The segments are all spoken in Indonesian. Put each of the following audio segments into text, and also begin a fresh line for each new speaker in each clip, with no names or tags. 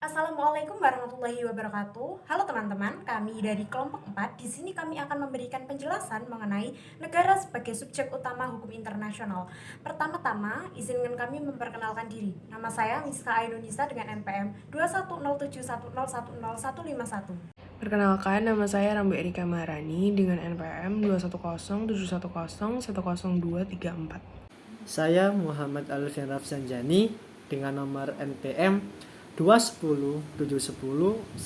Assalamualaikum warahmatullahi wabarakatuh. Halo teman-teman, kami dari kelompok 4. Di sini kami akan memberikan penjelasan mengenai negara sebagai subjek utama hukum internasional. Pertama-tama, izinkan kami memperkenalkan diri. Nama saya Miska Ainunisa dengan NPM 21071010151.
Perkenalkan, nama saya Rambu Erika Maharani dengan NPM 21071010234.
Saya Muhammad Alvin Rafsanjani dengan nomor NPM 210710178.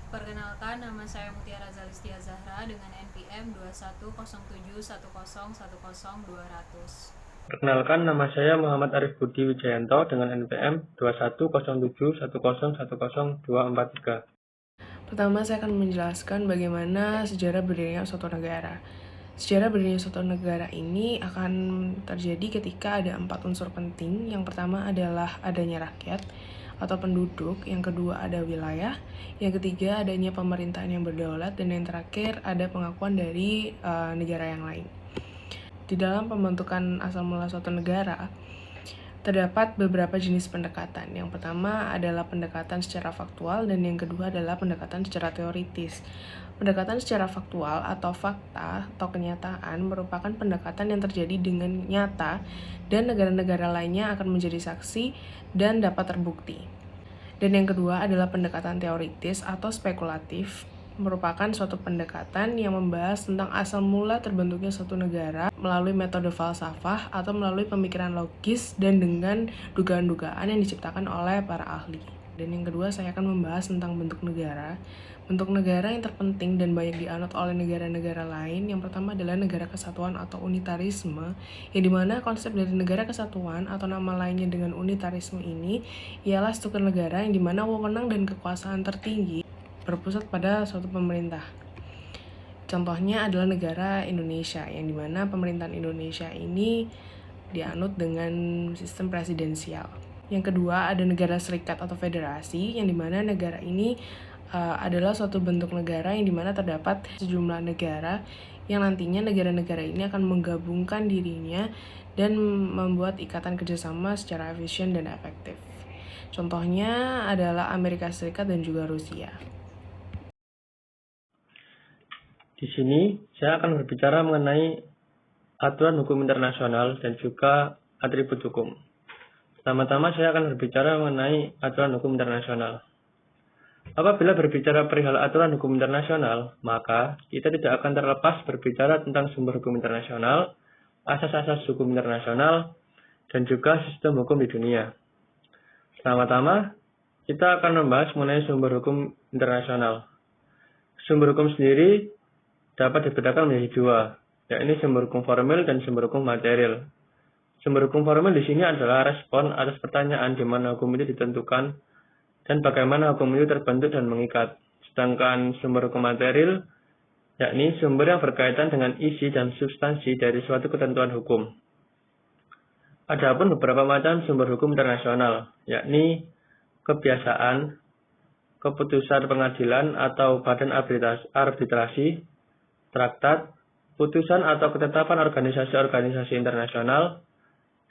Perkenalkan, nama saya Mutiara Zalistia Zahra dengan NPM 2107010100200.
Perkenalkan, nama saya Muhammad Arif Budi Wijayanto dengan NPM 21071010243.
Pertama, saya akan menjelaskan bagaimana sejarah berdirinya suatu negara. Sejarah berdirinya suatu negara ini akan terjadi ketika ada 4 unsur penting. Yang pertama adalah adanya rakyat atau penduduk, yang kedua ada wilayah, yang ketiga adanya pemerintahan yang berdaulat, dan yang terakhir ada pengakuan dari negara yang lain. Di dalam pembentukan asal mula suatu negara, terdapat beberapa jenis pendekatan. Yang pertama adalah pendekatan secara faktual dan yang kedua adalah pendekatan secara teoritis. Pendekatan secara faktual atau fakta atau kenyataan merupakan pendekatan yang terjadi dengan nyata dan negara-negara lainnya akan menjadi saksi dan dapat terbukti. Dan yang kedua adalah pendekatan teoritis atau spekulatif, merupakan suatu pendekatan yang membahas tentang asal mula terbentuknya suatu negara melalui metode falsafah atau melalui pemikiran logis dan dengan dugaan-dugaan yang diciptakan oleh para ahli. Dan yang kedua, saya akan membahas tentang bentuk negara. Bentuk negara yang terpenting dan banyak dianut oleh negara-negara lain. Yang pertama adalah negara kesatuan atau unitarisme, yang dimana konsep dari negara kesatuan atau nama lainnya dengan unitarisme ini ialah struktur negara yang dimana wewenang dan kekuasaan tertinggi berpusat pada suatu pemerintah. Contohnya adalah negara Indonesia, yang dimana pemerintahan Indonesia ini dianut dengan sistem presidensial. Yang kedua ada negara serikat atau federasi, yang dimana negara ini adalah suatu bentuk negara yang dimana terdapat sejumlah negara yang nantinya negara-negara ini akan menggabungkan dirinya dan membuat ikatan kerjasama secara efisien dan efektif. Contohnya adalah Amerika Serikat dan juga Rusia.
Di sini, saya akan berbicara mengenai aturan hukum internasional dan juga atribut hukum. Pertama-tama, saya akan berbicara mengenai aturan hukum internasional. Apabila berbicara perihal aturan hukum internasional, maka kita tidak akan terlepas berbicara tentang sumber hukum internasional, asas-asas hukum internasional, dan juga sistem hukum di dunia. Pertama-tama, kita akan membahas mengenai sumber hukum internasional. Sumber hukum sendiri dapat dibedakan menjadi dua, yakni sumber hukum formil dan sumber hukum material. Sumber hukum formil di sini adalah respon atas pertanyaan di mana hukum itu ditentukan dan bagaimana hukum itu terbentuk dan mengikat. Sedangkan sumber hukum material, yakni sumber yang berkaitan dengan isi dan substansi dari suatu ketentuan hukum. Adapun beberapa macam sumber hukum internasional, yakni kebiasaan, keputusan pengadilan atau badan arbitrasi, traktat, putusan atau ketetapan organisasi-organisasi internasional,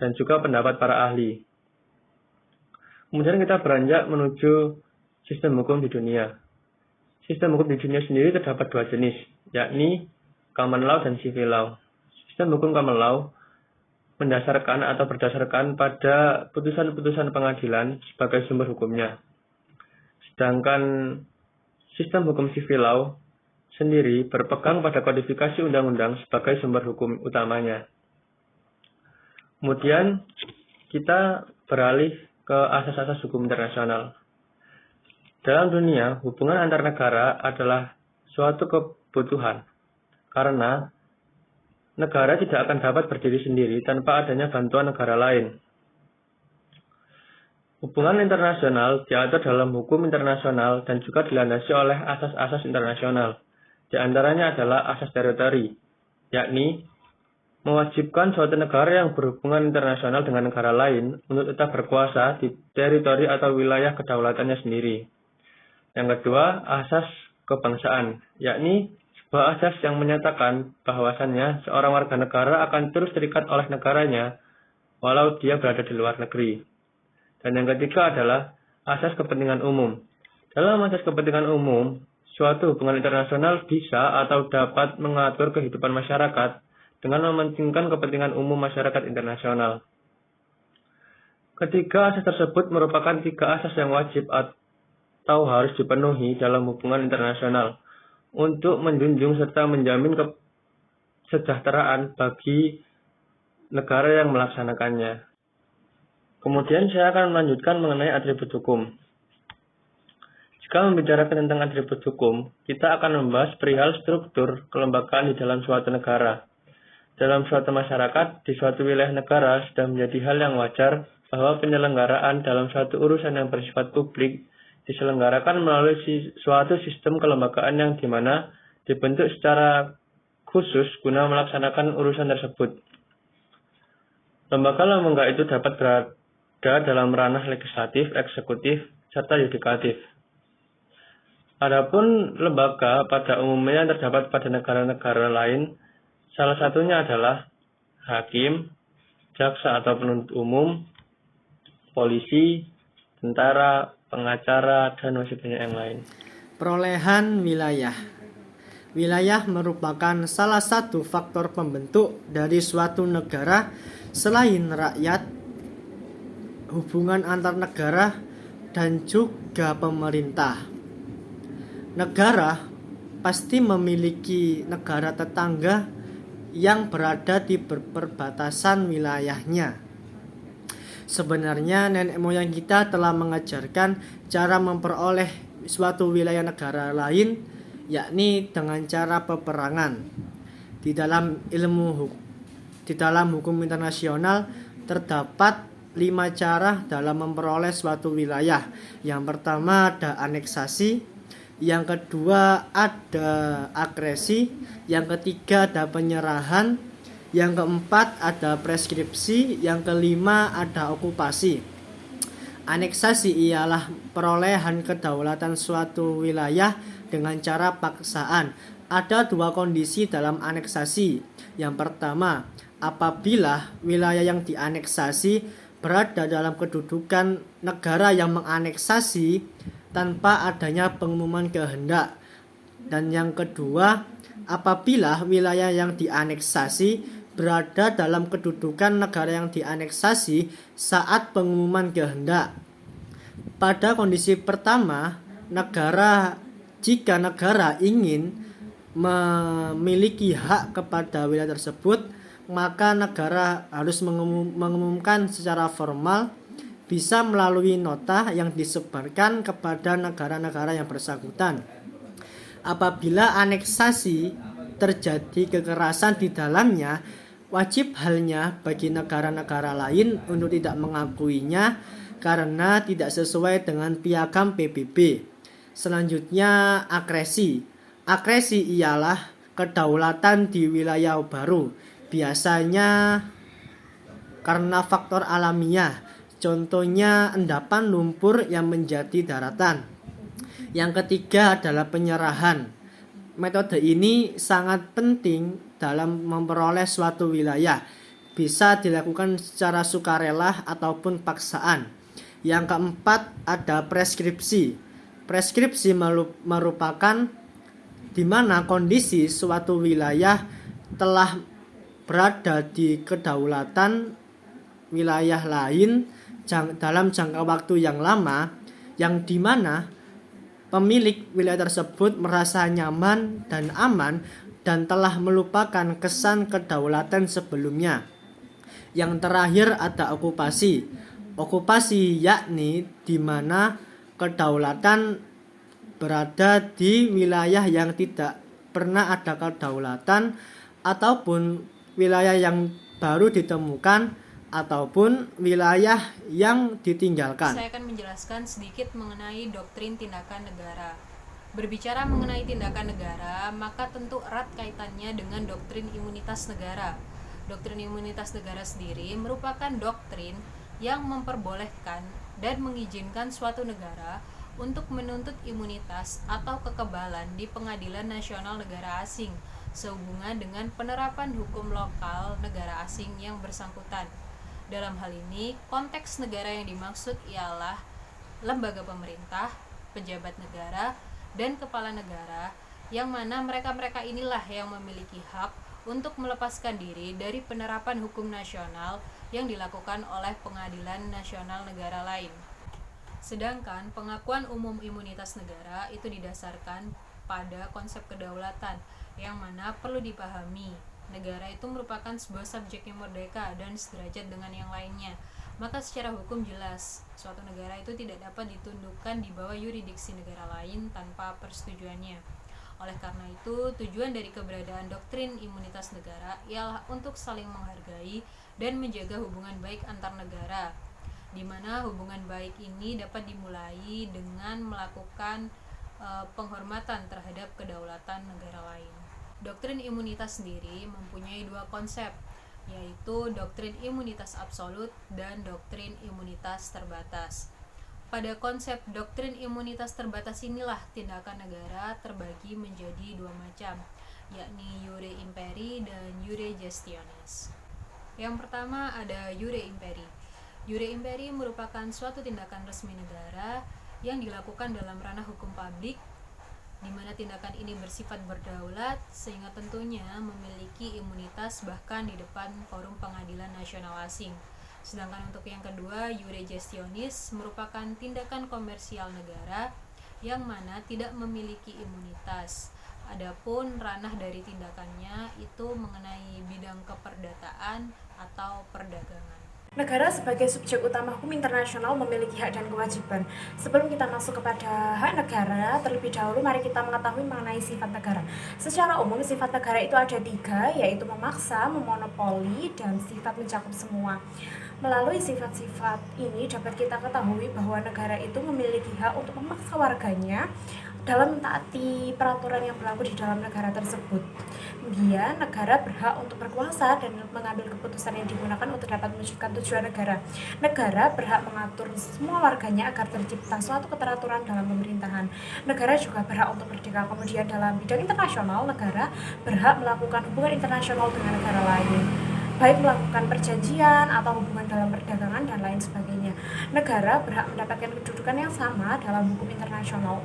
dan juga pendapat para ahli. Kemudian kita beranjak menuju sistem hukum di dunia. Sistem hukum di dunia sendiri terdapat dua jenis, yakni common law dan civil law. Sistem hukum common law mendasarkan atau berdasarkan pada putusan-putusan pengadilan sebagai sumber hukumnya. Sedangkan sistem hukum civil law sendiri berpegang pada kodifikasi undang-undang sebagai sumber hukum utamanya. Kemudian kita beralih ke asas-asas hukum internasional. Dalam dunia, hubungan antar negara adalah suatu kebutuhan, karena negara tidak akan dapat berdiri sendiri tanpa adanya bantuan negara lain. Hubungan internasional diatur dalam hukum internasional dan juga dilandasi oleh asas-asas internasional. Di antaranya adalah asas teritori, yakni mewajibkan suatu negara yang berhubungan internasional dengan negara lain untuk tetap berkuasa di teritori atau wilayah kedaulatannya sendiri. Yang kedua, asas kebangsaan, yakni sebuah asas yang menyatakan bahwasannya seorang warga negara akan terus terikat oleh negaranya walau dia berada di luar negeri. Dan yang ketiga adalah asas kepentingan umum. Dalam asas kepentingan umum, suatu hubungan internasional bisa atau dapat mengatur kehidupan masyarakat dengan mementingkan kepentingan umum masyarakat internasional. Ketiga asas tersebut merupakan 3 asas yang wajib atau harus dipenuhi dalam hubungan internasional untuk menjunjung serta menjamin kesejahteraan bagi negara yang melaksanakannya. Kemudian saya akan melanjutkan mengenai atribut hukum. Jika membicarakan tentang atribut hukum, kita akan membahas perihal struktur kelembagaan di dalam suatu negara. Dalam suatu masyarakat, di suatu wilayah negara sudah menjadi hal yang wajar bahwa penyelenggaraan dalam suatu urusan yang bersifat publik diselenggarakan melalui suatu sistem kelembagaan yang dimana dibentuk secara khusus guna melaksanakan urusan tersebut. Lembaga-lembaga itu dapat berada dalam ranah legislatif, eksekutif, serta yudikatif. Adapun lembaga pada umumnya yang terdapat pada negara-negara lain, salah satunya adalah hakim, jaksa atau penuntut umum, polisi, tentara, pengacara, dan masih banyak yang lain.
Perolehan wilayah. Wilayah merupakan salah satu faktor pembentuk dari suatu negara selain rakyat, hubungan antar negara, dan juga pemerintah. Negara pasti memiliki negara tetangga yang berada di perbatasan wilayahnya. Sebenarnya nenek moyang kita telah mengajarkan cara memperoleh suatu wilayah negara lain, yakni dengan cara peperangan. Di dalam hukum internasional terdapat 5 cara dalam memperoleh suatu wilayah. Yang pertama ada aneksasi, yang kedua ada akresi, yang ketiga ada penyerahan, yang keempat ada preskripsi, yang kelima ada okupasi. Aneksasi ialah perolehan kedaulatan suatu wilayah dengan cara paksaan. Ada 2 kondisi dalam aneksasi. Yang pertama, apabila wilayah yang dianeksasi berada dalam kedudukan negara yang menganeksasi tanpa adanya pengumuman kehendak. Dan yang kedua, apabila wilayah yang dianeksasi berada dalam kedudukan negara yang dianeksasi saat pengumuman kehendak. Pada kondisi pertama, jika negara ingin memiliki hak kepada wilayah tersebut, maka negara harus mengumumkan secara formal, bisa melalui nota yang disebarkan kepada negara-negara yang bersangkutan. Apabila aneksasi terjadi kekerasan di dalamnya, wajib halnya bagi negara-negara lain untuk tidak mengakuinya karena tidak sesuai dengan piagam PBB. Selanjutnya akresi. Akresi ialah kedaulatan di wilayah baru, biasanya karena faktor alamiah, contohnya endapan lumpur yang menjadi daratan. Yang ketiga adalah penyerahan. Metode ini sangat penting dalam memperoleh suatu wilayah. Bisa dilakukan secara sukarela ataupun paksaan. Yang keempat ada preskripsi. Preskripsi merupakan di mana kondisi suatu wilayah telah berada di kedaulatan wilayah lain dalam jangka waktu yang lama, yang di mana pemilik wilayah tersebut merasa nyaman dan aman dan telah melupakan kesan kedaulatan sebelumnya. Yang terakhir ada okupasi. Okupasi yakni di mana kedaulatan berada di wilayah yang tidak pernah ada kedaulatan ataupun wilayah yang baru ditemukan ataupun wilayah yang ditinggalkan.
Saya akan menjelaskan sedikit mengenai doktrin tindakan negara. Berbicara mengenai tindakan negara, maka tentu erat kaitannya dengan doktrin imunitas negara. Doktrin imunitas negara sendiri merupakan doktrin yang memperbolehkan dan mengizinkan suatu negara untuk menuntut imunitas atau kekebalan di Pengadilan Nasional Negara Asing sehubungan dengan penerapan hukum lokal negara asing yang bersangkutan. Dalam hal ini, konteks negara yang dimaksud ialah lembaga pemerintah, pejabat negara, dan kepala negara, yang mana mereka-mereka inilah yang memiliki hak untuk melepaskan diri dari penerapan hukum nasional yang dilakukan oleh pengadilan nasional negara lain. Sedangkan pengakuan umum imunitas negara itu didasarkan pada konsep kedaulatan, yang mana perlu dipahami negara itu merupakan sebuah subjek yang merdeka dan sederajat dengan yang lainnya. Maka secara hukum jelas, suatu negara itu tidak dapat ditundukkan di bawah yurisdiksi negara lain tanpa persetujuannya. Oleh karena itu, tujuan dari keberadaan doktrin imunitas negara ialah untuk saling menghargai dan menjaga hubungan baik antar negara, di mana hubungan baik ini dapat dimulai dengan melakukan penghormatan terhadap kedaulatan negara lain. Doktrin imunitas sendiri mempunyai dua konsep, yaitu doktrin imunitas absolut dan doktrin imunitas terbatas. Pada konsep doktrin imunitas terbatas inilah tindakan negara terbagi menjadi dua macam, yakni iure imperi dan iure gestionis. Yang pertama ada iure imperi. Iure imperi merupakan suatu tindakan resmi negara yang dilakukan dalam ranah hukum publik, di mana tindakan ini bersifat berdaulat sehingga tentunya memiliki imunitas bahkan di depan forum pengadilan nasional asing. Sedangkan untuk yang kedua, iure gestionis merupakan tindakan komersial negara yang mana tidak memiliki imunitas. Adapun ranah dari tindakannya itu mengenai bidang keperdataan atau perdagangan.
Negara sebagai subjek utama hukum internasional memiliki hak dan kewajiban. Sebelum kita masuk kepada hak negara, terlebih dahulu mari kita mengetahui mengenai sifat negara. Secara umum, sifat negara itu ada 3, yaitu memaksa, memonopoli, dan sifat mencakup semua. Melalui sifat-sifat ini dapat kita ketahui bahwa negara itu memiliki hak untuk memaksa warganya dalam mentaati peraturan yang berlaku di dalam negara tersebut. Kemudian, negara berhak untuk berkuasa dan mengambil keputusan yang digunakan untuk dapat mewujudkan tujuan negara. Negara berhak mengatur semua warganya agar tercipta suatu keteraturan dalam pemerintahan. Negara juga berhak untuk merdeka. Kemudian dalam bidang internasional, negara berhak melakukan hubungan internasional dengan negara lain, baik melakukan perjanjian atau hubungan dalam perdagangan dan lain sebagainya. Negara berhak mendapatkan kedudukan yang sama dalam hukum internasional.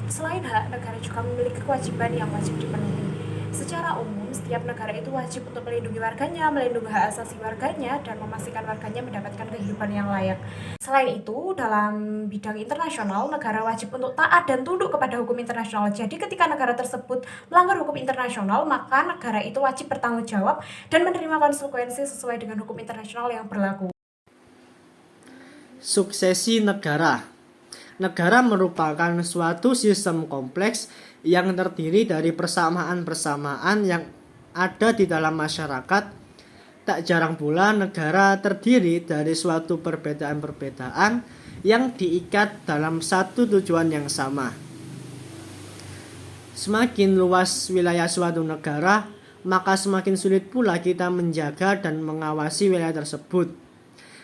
Selain hak, negara juga memiliki kewajiban yang wajib dipenuhi. Secara umum, setiap negara itu wajib untuk melindungi warganya, melindungi hak asasi warganya, dan memastikan warganya mendapatkan kehidupan yang layak. Selain itu, dalam bidang internasional, negara wajib untuk taat dan tunduk kepada hukum internasional. Jadi ketika negara tersebut melanggar hukum internasional, maka negara itu wajib bertanggung jawab dan menerima konsekuensi sesuai dengan hukum internasional yang berlaku.
Suksesi negara. Negara merupakan suatu sistem kompleks yang terdiri dari persamaan-persamaan yang ada di dalam masyarakat. Tak jarang pula negara terdiri dari suatu perbedaan-perbedaan yang diikat dalam satu tujuan yang sama. Semakin luas wilayah suatu negara, maka semakin sulit pula kita menjaga dan mengawasi wilayah tersebut.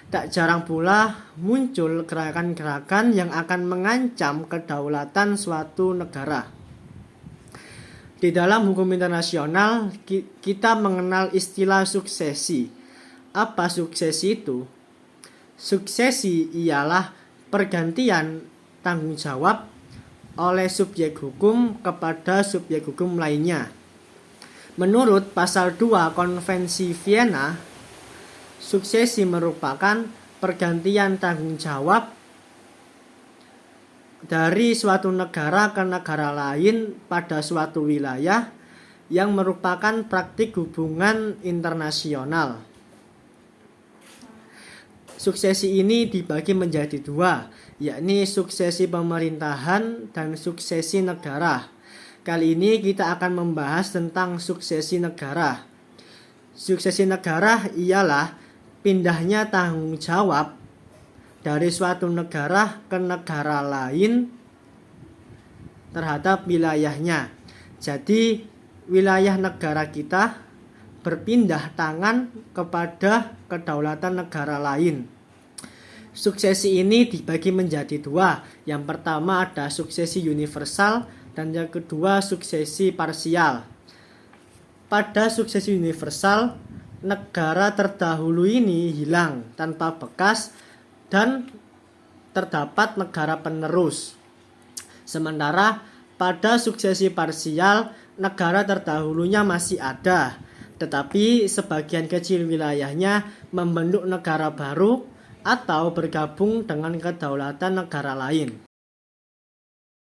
Tak jarang pula muncul gerakan-gerakan yang akan mengancam kedaulatan suatu negara. Di dalam hukum internasional, kita mengenal istilah suksesi. Apa suksesi itu? Suksesi ialah pergantian tanggung jawab oleh subjek hukum kepada subjek hukum lainnya. Menurut pasal 2 Konvensi Vienna, suksesi merupakan pergantian tanggung jawab dari suatu negara ke negara lain pada suatu wilayah yang merupakan praktik hubungan internasional. Suksesi ini dibagi menjadi 2, yakni suksesi pemerintahan dan suksesi negara. Kali ini kita akan membahas tentang suksesi negara. Suksesi negara ialah pindahnya tanggung jawab dari suatu negara ke negara lain terhadap wilayahnya. Jadi wilayah negara kita berpindah tangan kepada kedaulatan negara lain. Suksesi ini dibagi menjadi 2. Yang pertama ada suksesi universal dan yang kedua suksesi parsial. Pada suksesi universal, negara terdahulu ini hilang tanpa bekas dan terdapat negara penerus. Sementara pada suksesi parsial, negara terdahulunya masih ada, tetapi sebagian kecil wilayahnya membentuk negara baru atau bergabung dengan kedaulatan negara lain.